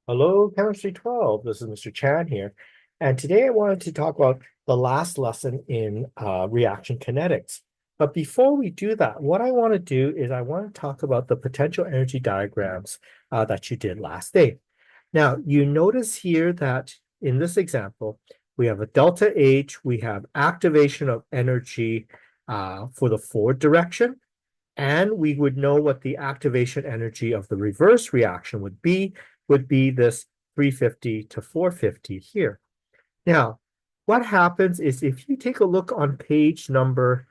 Hello, Chemistry 12. This is Mr. Chan here. And today I wanted to talk about the last lesson in reaction kinetics. But before we do that, what I want to do is I want to talk about the potential energy diagrams that you did last day. Now, you notice here that in this example, we have a delta H, we have activation of energy for the forward direction, and we would know what the activation energy of the reverse reaction would be this 350 to 450 here. Now, what happens is if you take a look on page number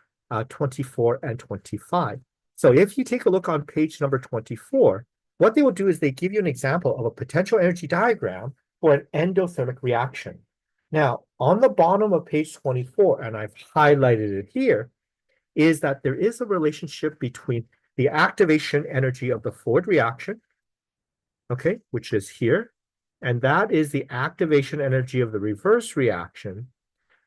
24 and 25. So if you take a look on page number 24, what they will do is they give you an example of a potential energy diagram for an endothermic reaction. Now, on the bottom of page 24, and I've highlighted it here, is that there is a relationship between the activation energy of the forward reaction, okay, which is here, and that is the activation energy of the reverse reaction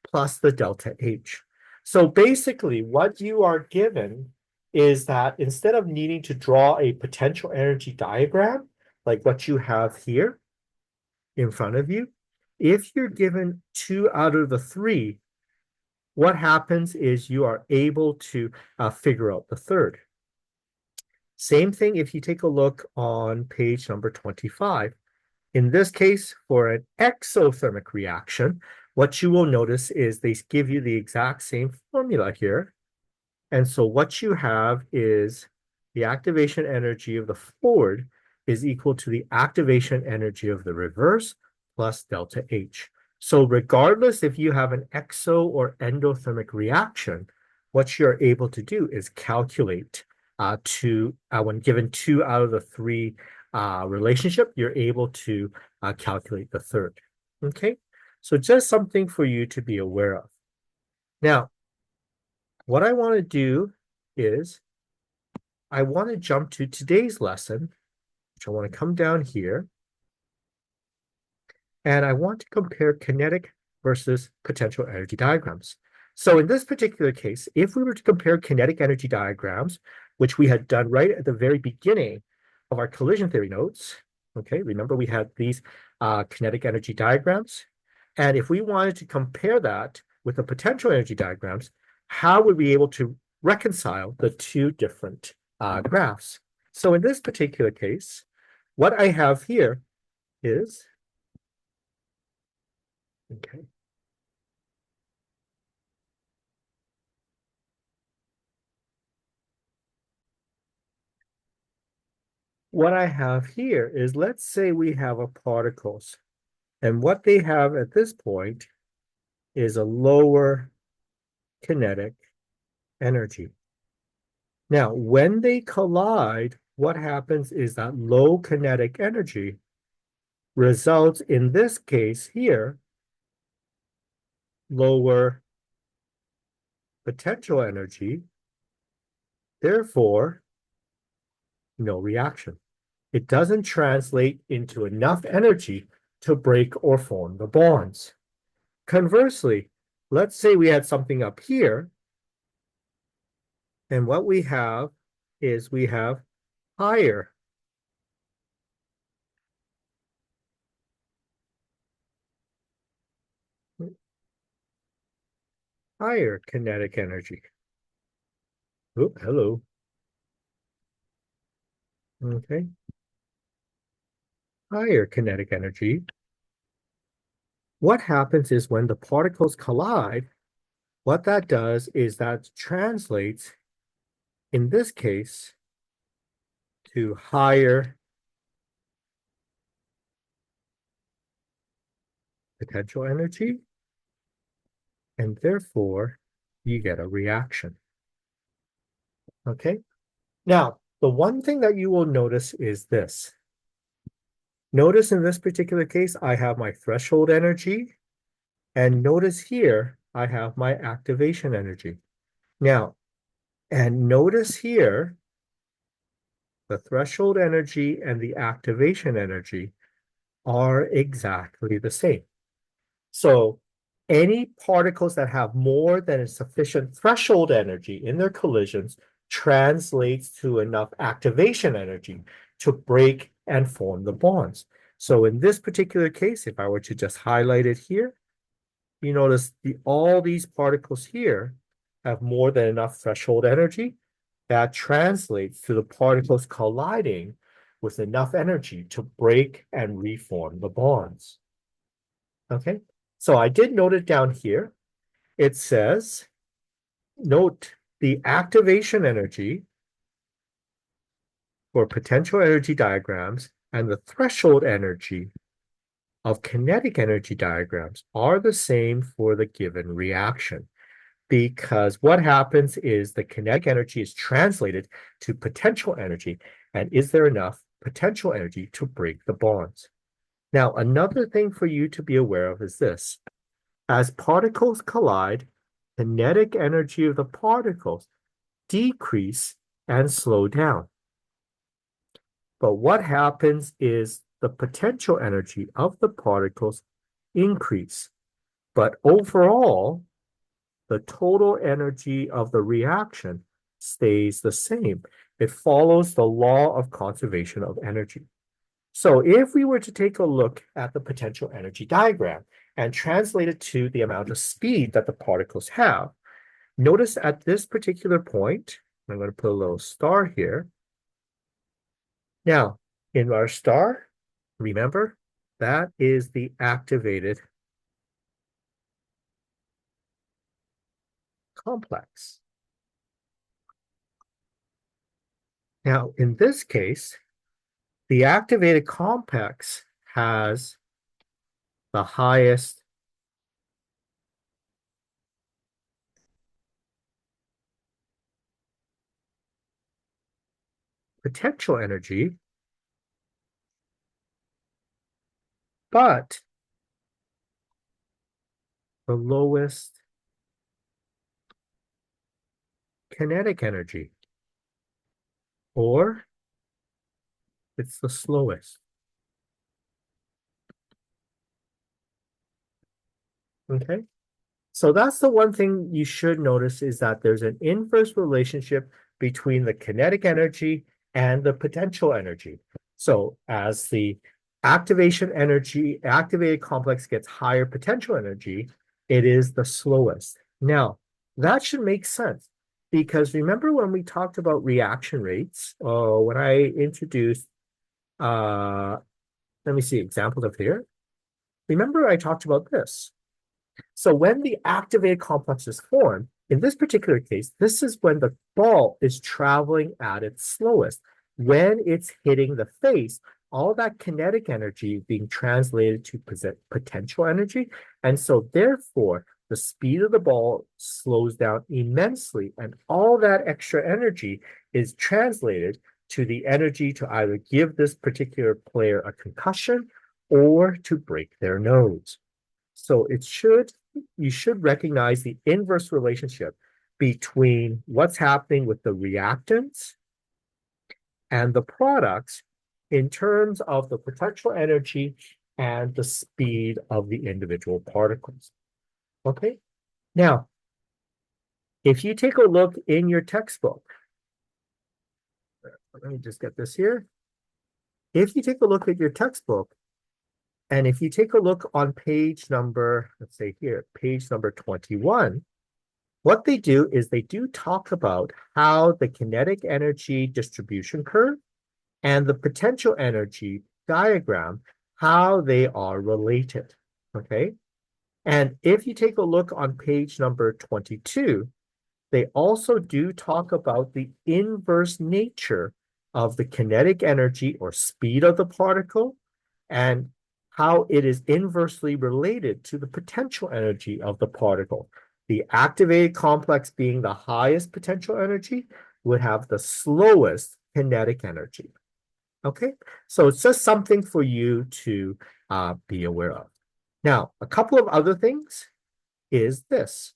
plus the delta H. So basically, what you are given is that instead of needing to draw a potential energy diagram, like what you have here in front of you, if you're given 2 out of the 3, what happens is you are able to figure out the third. Same thing if you take a look on page number 25. In this case, for an exothermic reaction, what you will notice is they give you the exact same formula here. And so what you have is the activation energy of the forward is equal to the activation energy of the reverse plus delta H. So regardless if you have an exo or endothermic reaction, what you're able to do is calculate when given 2 out of the 3 relationship, you're able to calculate the third. Okay, so just something for you to be aware of. Now, what I want to do is I want to jump to today's lesson, which I want to come down here, and I want to compare kinetic versus potential energy diagrams. So in this particular case, if we were to compare kinetic energy diagrams, which we had done right at the very beginning of our collision theory notes, okay, remember we had these kinetic energy diagrams, and if we wanted to compare that with the potential energy diagrams, how would we be able to reconcile the two different graphs? So in this particular case, what I have here is, okay, what I have here is, let's say we have a particles, and what they have at this point is a lower kinetic energy. Now, when they collide, what happens is that low kinetic energy results, in this case here, lower potential energy, therefore, no reaction. It doesn't translate into enough energy to break or form the bonds. Conversely, let's say we had something up here, and what we have is we have higher higher kinetic energy. Oh, hello. Okay. Higher kinetic energy. What happens is when the particles collide, what that does is that translates, in this case, to higher potential energy, and therefore you get a reaction. Okay? Now, the one thing that you will notice is this. Notice in this particular case, I have my threshold energy, and notice here, I have my activation energy. Now, and notice here, the threshold energy and the activation energy are exactly the same. So any particles that have more than a sufficient threshold energy in their collisions translates to enough activation energy to break and form the bonds. So in this particular case, if I were to just highlight it here, you notice all these particles here have more than enough threshold energy. That translates to the particles colliding with enough energy to break and reform the bonds. Okay, so I did note it down here. It says, note the activation energy for potential energy diagrams and the threshold energy of kinetic energy diagrams are the same for the given reaction. Because what happens is the kinetic energy is translated to potential energy, and is there enough potential energy to break the bonds? Now, another thing for you to be aware of is this. As particles collide, kinetic energy of the particles decrease and slow down. But what happens is the potential energy of the particles increase. But overall, the total energy of the reaction stays the same. It follows the law of conservation of energy. So if we were to take a look at the potential energy diagram and translate it to the amount of speed that the particles have, notice at this particular point, I'm going to put a little star here. Now, in our star, remember, that is the activated complex. Now, in this case, the activated complex has the highest potential energy, but the lowest kinetic energy, or it's the slowest. Okay, so that's the one thing you should notice is that there's an inverse relationship between the kinetic energy and the potential energy. So as the activated complex gets higher potential energy, it is the slowest. Now, that should make sense because remember when we talked about reaction rates, when I introduced, let me see examples of here. Remember I talked about this. So when the activated complex is formed, in this particular case, this is when the ball is traveling at its slowest. When it's hitting the face, all that kinetic energy being translated to potential energy. And so therefore, the speed of the ball slows down immensely, and all that extra energy is translated to the energy to either give this particular player a concussion or to break their nose. So you should recognize the inverse relationship between what's happening with the reactants and the products in terms of the potential energy and the speed of the individual particles. Okay, now, if you take a look in your textbook, let me just get this here. If you take a look at your textbook, and if you take a look on page number, let's say here, page number 21, what they do is they do talk about how the kinetic energy distribution curve and the potential energy diagram, how they are related, okay? And if you take a look on page number 22, they also do talk about the inverse nature of the kinetic energy or speed of the particle and how it is inversely related to the potential energy of the particle. The activated complex being the highest potential energy would have the slowest kinetic energy. Okay, so it's just something for you to be aware of. Now, a couple of other things is this.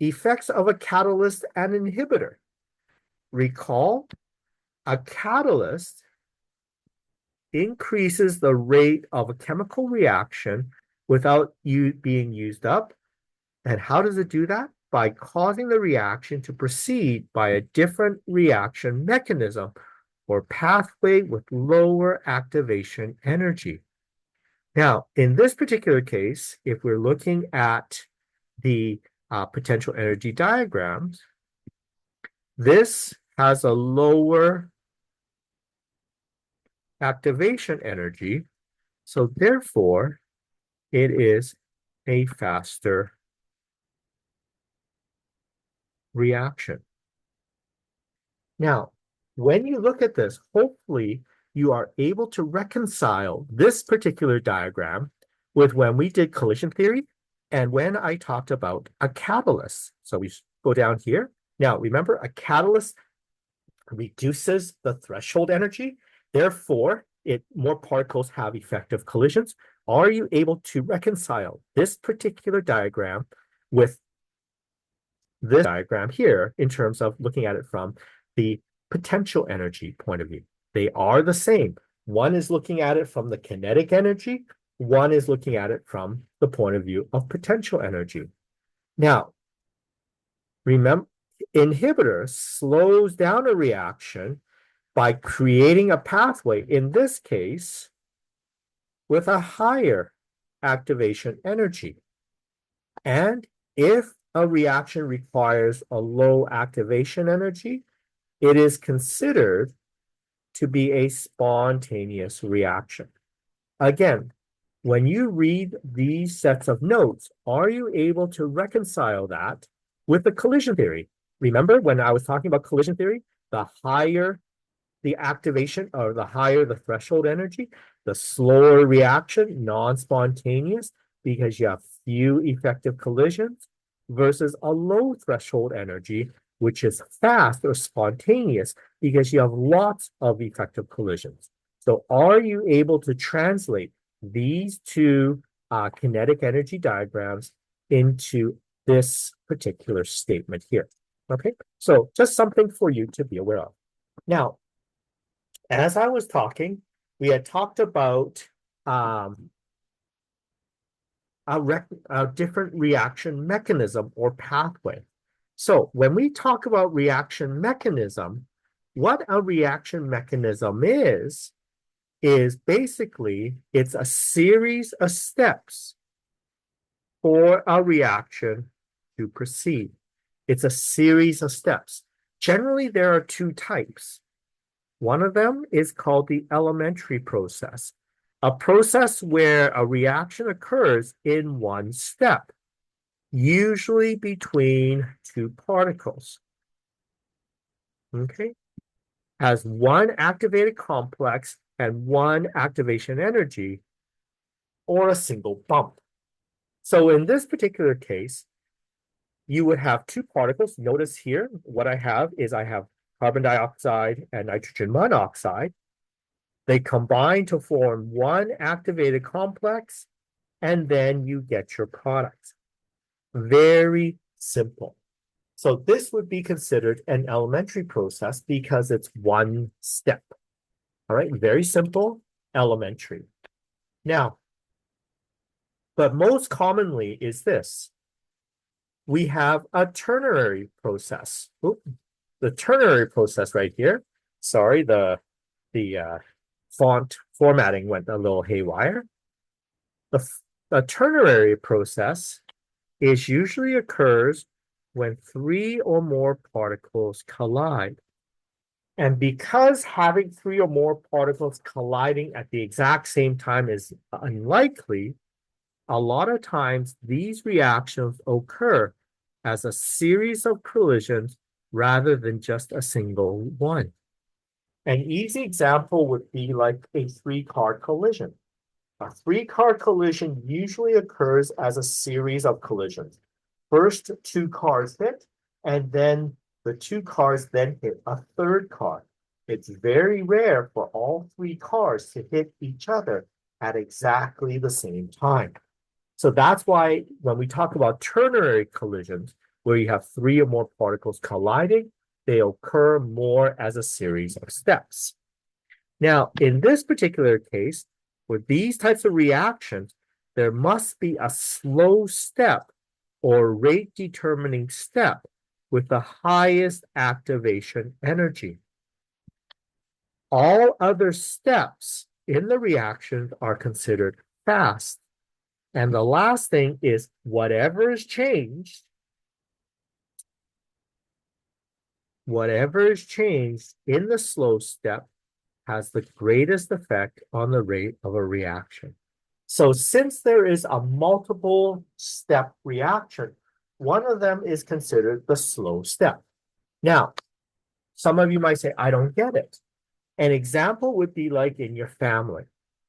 Effects of a catalyst and inhibitor. Recall, a catalyst increases the rate of a chemical reaction without being used up. And how does it do that? By causing the reaction to proceed by a different reaction mechanism or pathway with lower activation energy. Now, in this particular case, if we're looking at the potential energy diagrams, this has a lower activation energy, so therefore it is a faster reaction. Now, when you look at this, hopefully you are able to reconcile this particular diagram with when we did collision theory and when I talked about a catalyst. So we go down here. Now, remember, a catalyst reduces the threshold energy. Therefore, more particles have effective collisions. Are you able to reconcile this particular diagram with this diagram here in terms of looking at it from the potential energy point of view? They are the same. One is looking at it from the kinetic energy. One is looking at it from the point of view of potential energy. Now, remember, inhibitor slows down a reaction by creating a pathway, in this case, with a higher activation energy. And if a reaction requires a low activation energy, it is considered to be a spontaneous reaction. Again, when you read these sets of notes, are you able to reconcile that with the collision theory? Remember when I was talking about collision theory, the higher the activation or the higher the threshold energy, the slower reaction, non-spontaneous, because you have few effective collisions, versus a low threshold energy, which is fast or spontaneous because you have lots of effective collisions. So are you able to translate these two kinetic energy diagrams into this particular statement here? Okay, so just something for you to be aware of. Now, as I was talking, we had talked about a different reaction mechanism or pathway. So when we talk about reaction mechanism, what a reaction mechanism is basically it's a series of steps for a reaction to proceed. It's a series of steps. Generally, there are two types. One of them is called the elementary process, a process where a reaction occurs in one step, usually between two particles. Okay, has one activated complex and one activation energy, or a single bump. So in this particular case, you would have two particles. Notice here, what I have is I have carbon dioxide and nitrogen monoxide. They combine to form one activated complex, and then you get your product. Very simple. So this would be considered an elementary process because it's one step. All right, very simple, elementary. Now, but most commonly is this. We have a ternary process. The ternary process right here. Sorry, the font formatting went a little haywire. The ternary process usually occurs when three or more particles collide. And because having three or more particles colliding at the exact same time is unlikely, a lot of times these reactions occur as a series of collisions rather than just a single one. An easy example would be like a three-car collision. A three-car collision usually occurs as a series of collisions. First, two cars hit, and then the two cars then hit a third car. It's very rare for all three cars to hit each other at exactly the same time. So that's why when we talk about ternary collisions, where you have three or more particles colliding, they occur more as a series of steps. Now, in this particular case, with these types of reactions, there must be a slow step or rate determining step with the highest activation energy. All other steps in the reaction are considered fast. And the last thing is whatever is changed in the slow step has the greatest effect on the rate of a reaction. So since there is a multiple step reaction, one of them is considered the slow step. Now, some of you might say, I don't get it. An example would be like in your family.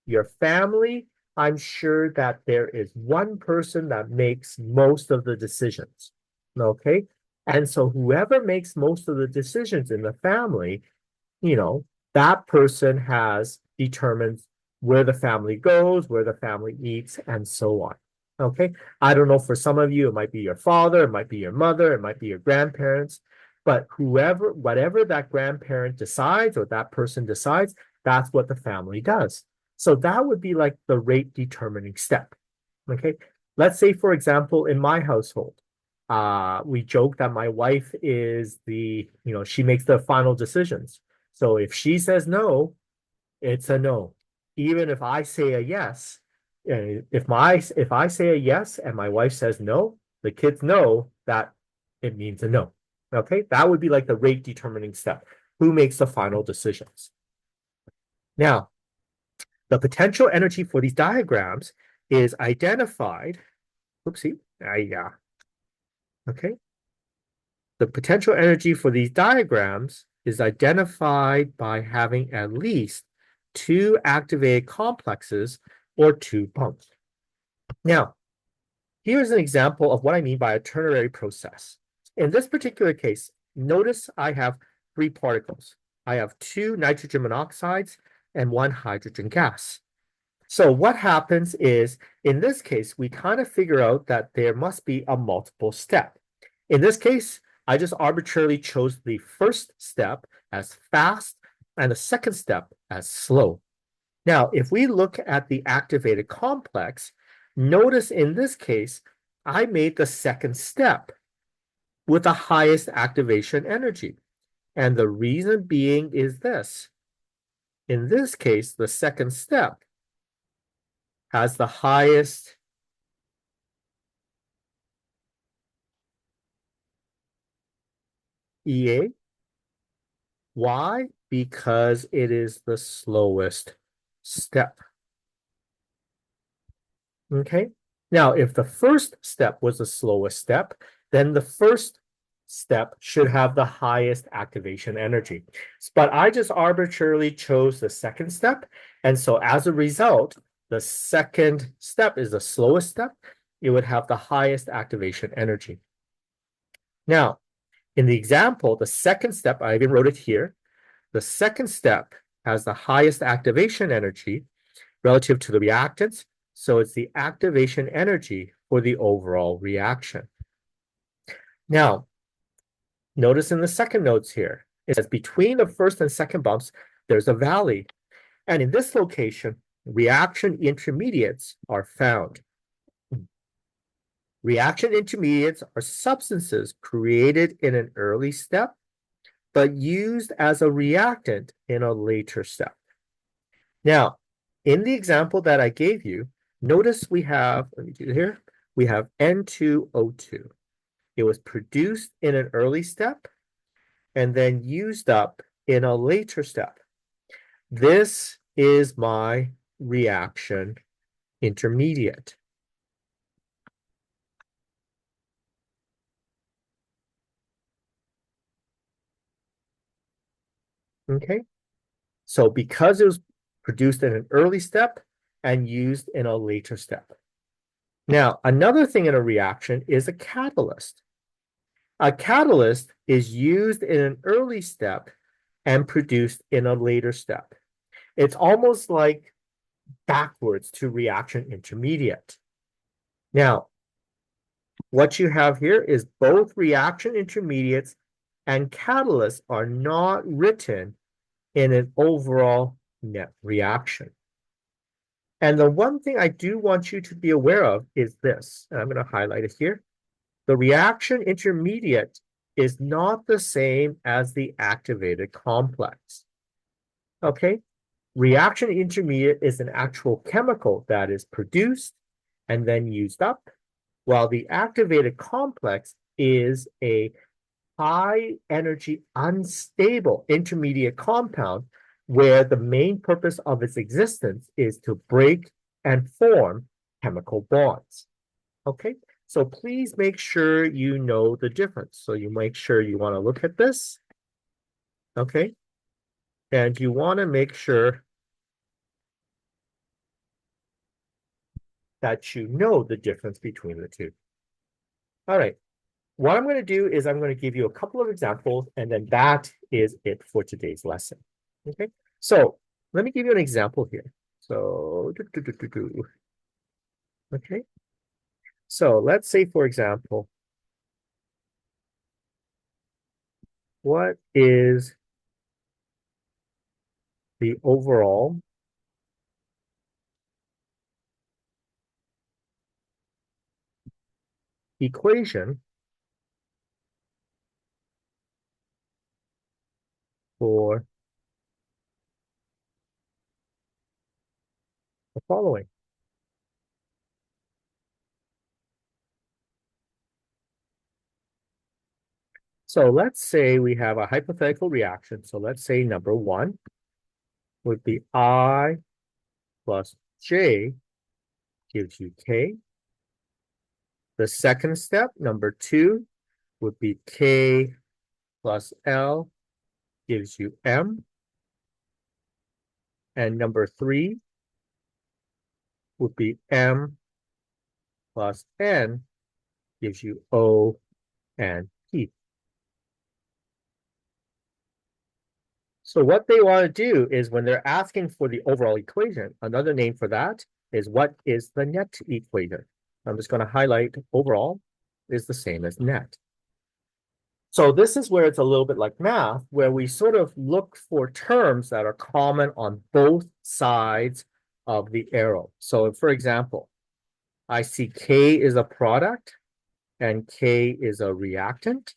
Your family, I'm sure that there is one person that makes most of the decisions. Okay? And so whoever makes most of the decisions in the family, that person has determined where the family goes, where the family eats, and so on. Okay? I don't know, for some of you, it might be your father, it might be your mother, it might be your grandparents, but whatever that grandparent decides or that person decides, that's what the family does. So that would be like the rate determining step. Okay? Let's say, for example, in my household, we joke that my wife is she makes the final decisions. So if she says no, it's a no. Even if I say a yes, if I say a yes and my wife says no, the kids know that it means a no. Okay, that would be like the rate determining step. Who makes the final decisions? Now, the potential energy for these diagrams is identified. Oopsie. Okay. The potential energy for these diagrams is identified by having at least two activated complexes or two bumps. Now, here's an example of what I mean by a ternary process. In this particular case, notice I have three particles. I have two nitrogen monoxides and one hydrogen gas. So what happens is, in this case, we kind of figure out that there must be a multiple step. In this case, I just arbitrarily chose the first step as fast and the second step as slow. Now, if we look at the activated complex, notice in this case, I made the second step with the highest activation energy. And the reason being is this. In this case, the second step has the highest EA. Why? Because it is the slowest step. Okay. Now, if the first step was the slowest step, then the first step should have the highest activation energy. But I just arbitrarily chose the second step. And so as a result, the second step is the slowest step. It would have the highest activation energy. Now, in the example, the second step, I even wrote it here. The second step has the highest activation energy relative to the reactants. So it's the activation energy for the overall reaction. Now, notice in the second notes here, it says between the first and second bumps, there's a valley. And in this location, reaction intermediates are found. Reaction intermediates are substances created in an early step, but used as a reactant in a later step. Now, in the example that I gave you, notice we have, let me do it here, we have N2O2. It was produced in an early step and then used up in a later step. This is my reaction intermediate. Okay, so because it was produced in an early step and used in a later step. Now, another thing in a reaction is a catalyst. A catalyst is used in an early step and produced in a later step. It's almost like backwards to reaction intermediate. Now, what you have here is both reaction intermediates and catalysts are not written in an overall net reaction. And the one thing I do want you to be aware of is this, and I'm going to highlight it here. The reaction intermediate is not the same as the activated complex. Okay? Reaction intermediate is an actual chemical that is produced and then used up, while the activated complex is a high energy unstable intermediate compound where the main purpose of its existence is to break and form chemical bonds. Okay, so please make sure you know the difference. So you make sure you want to look at this. Okay, and you want to make sure that you know the difference between the two. All right, what I'm going to do is I'm going to give you a couple of examples, and then that is it for today's lesson. Okay, so let me give you an example here. So, okay, so let's say, for example, what is the overall equation for the following? So let's say we have a hypothetical reaction. So let's say number one would be I plus J gives you K. The second step, number two, would be K plus L gives you M. And number three would be M plus N gives you O and P. So what they want to do is when they're asking for the overall equation, another name for that is what is the net equation. I'm just going to highlight overall is the same as net. So this is where it's a little bit like math, where we sort of look for terms that are common on both sides of the arrow. So for example, I see K is a product and K is a reactant.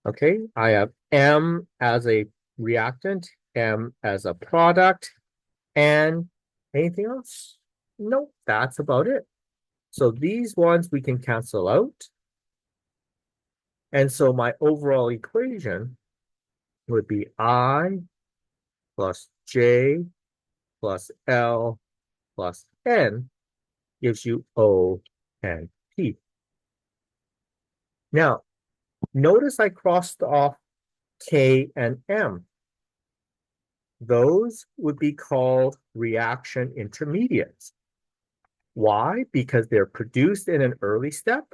Okay, I have M as a reactant, M as a product, and anything else? Nope, that's about it. So these ones we can cancel out. And so my overall equation would be I plus J plus L plus N gives you O and P. Now, notice I crossed off K and M. Those would be called reaction intermediates. Why? Because they're produced in an early step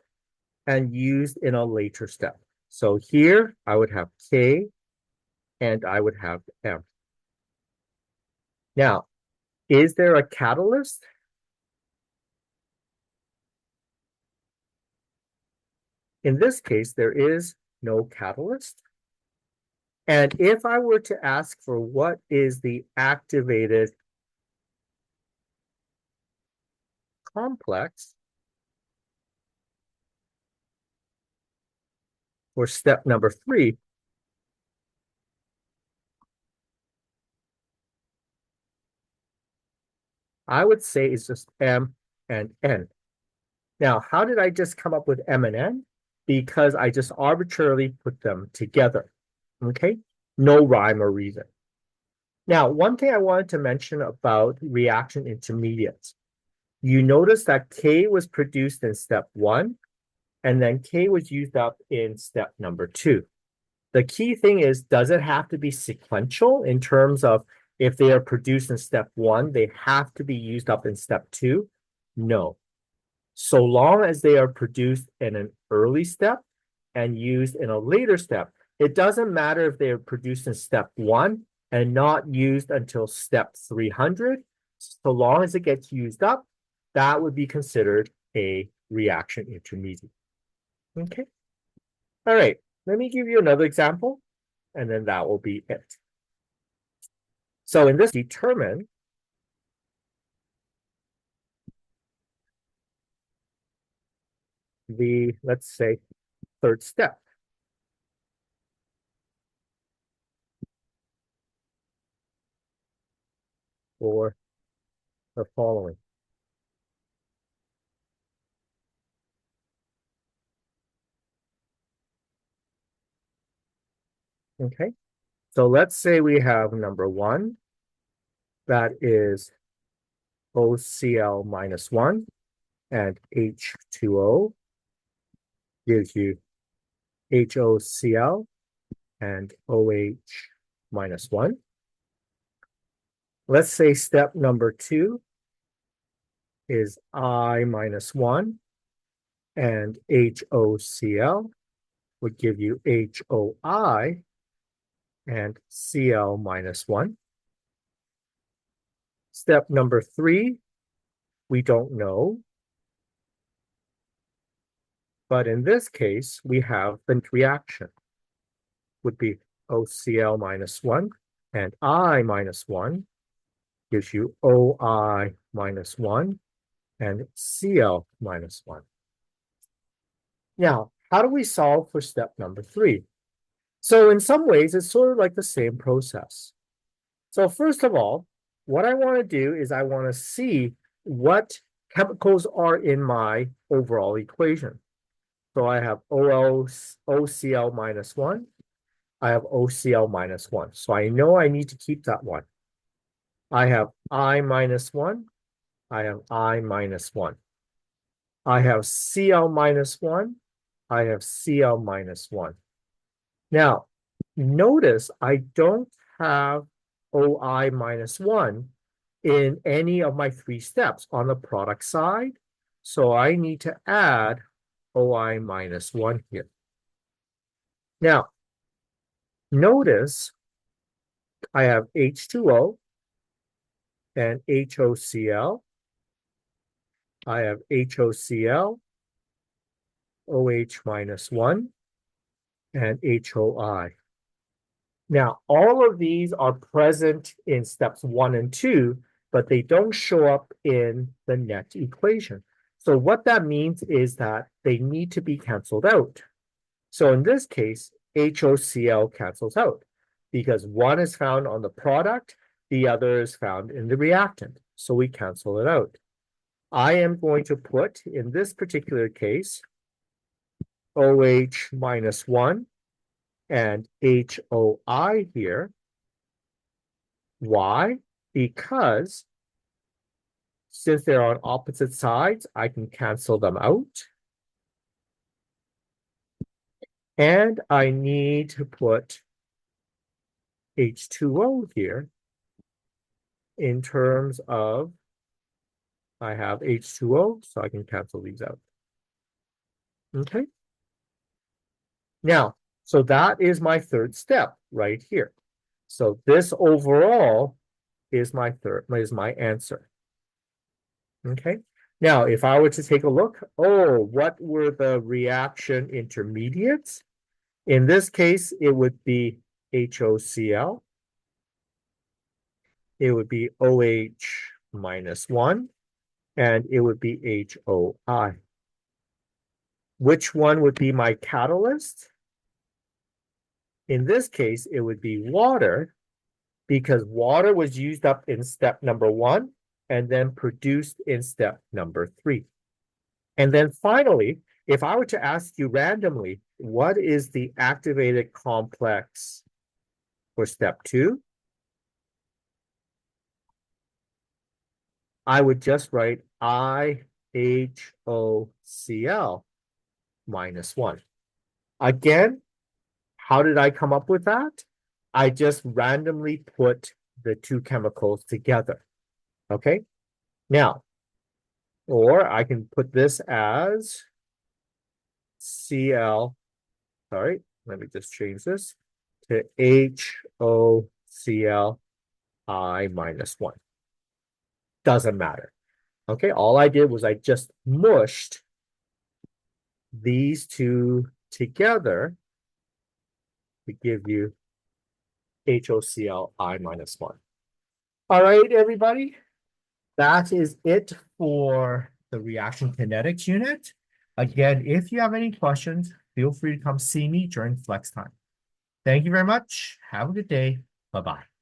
and used in a later step. So here I would have K and I would have M. Now, is there a catalyst? In this case, there is no catalyst. And if I were to ask for what is the activated complex for step number three, I would say it's just M and N. Now, how did I just come up with M and N? Because I just arbitrarily put them together. Okay, no rhyme or reason. Now, one thing I wanted to mention about reaction intermediates. You notice that K was produced in step one, and then K was used up in step number two. The key thing is, does it have to be sequential in terms of if they are produced in step one, they have to be used up in step two? No. So long as they are produced in an early step and used in a later step, it doesn't matter if they are produced in step one and not used until step 300. So long as it gets used up, that would be considered a reaction intermediate. Okay. All right. Let me give you another example, and then that will be it. So in this, determine the, let's say, third step. for the following. Okay, so let's say we have number one, that is OCl minus one, and H2O gives you HOCl and OH minus one. Let's say step number two is I minus one, and HOCl would give you HOI and Cl minus one. Step number three, we don't know. But in this case, we have the reaction would be OCl minus one, and I minus one gives you OI minus one and Cl minus one. Now, how do we solve for step number three? So in some ways, it's sort of like the same process. So first of all, what I want to do is I want to see what chemicals are in my overall equation. So I have OCl minus one. I have OCl minus one. So I know I need to keep that one. I have I minus one. I have I minus one. I have Cl minus one. I have Cl minus one. Now, notice I don't have OI minus one in any of my three steps on the product side. So I need to add OI minus one here. Now, notice I have H2O and HOCl. I have HOCl, OH minus one, and HOI. Now, all of these are present in steps one and two, but they don't show up in the net equation. So what that means is that they need to be canceled out. So in this case, HOCl cancels out because one is found on the product, the other is found in the reactant. So we cancel it out. I am going to put, in this particular case, OH minus one and HOI here. Why? Because since they're on opposite sides, I can cancel them out. And I need to put H2O here in terms of, I have H2O, so I can cancel these out. Okay. Now, so that is my third step right here. So this overall is my answer. Okay. Now, if I were to take a look, what were the reaction intermediates? In this case, it would be HOCl. It would be OH minus one, and it would be HOI. Which one would be my catalyst? In this case, it would be water, because water was used up in step number one and then produced in step number three. And then finally, if I were to ask you randomly, what is the activated complex for step two? I would just write IHOCl minus one. Again, how did I come up with that? I just randomly put the two chemicals together. Okay. Now, or I can put this as Cl, sorry, let me just change this to HOCl I minus one. Doesn't matter. Okay, all I did was I just mushed these two together to give you HOCl I minus one. All right, everybody. That is it for the reaction kinetics unit. Again, if you have any questions, feel free to come see me during flex time. Thank you very much. Have a good day. Bye-bye.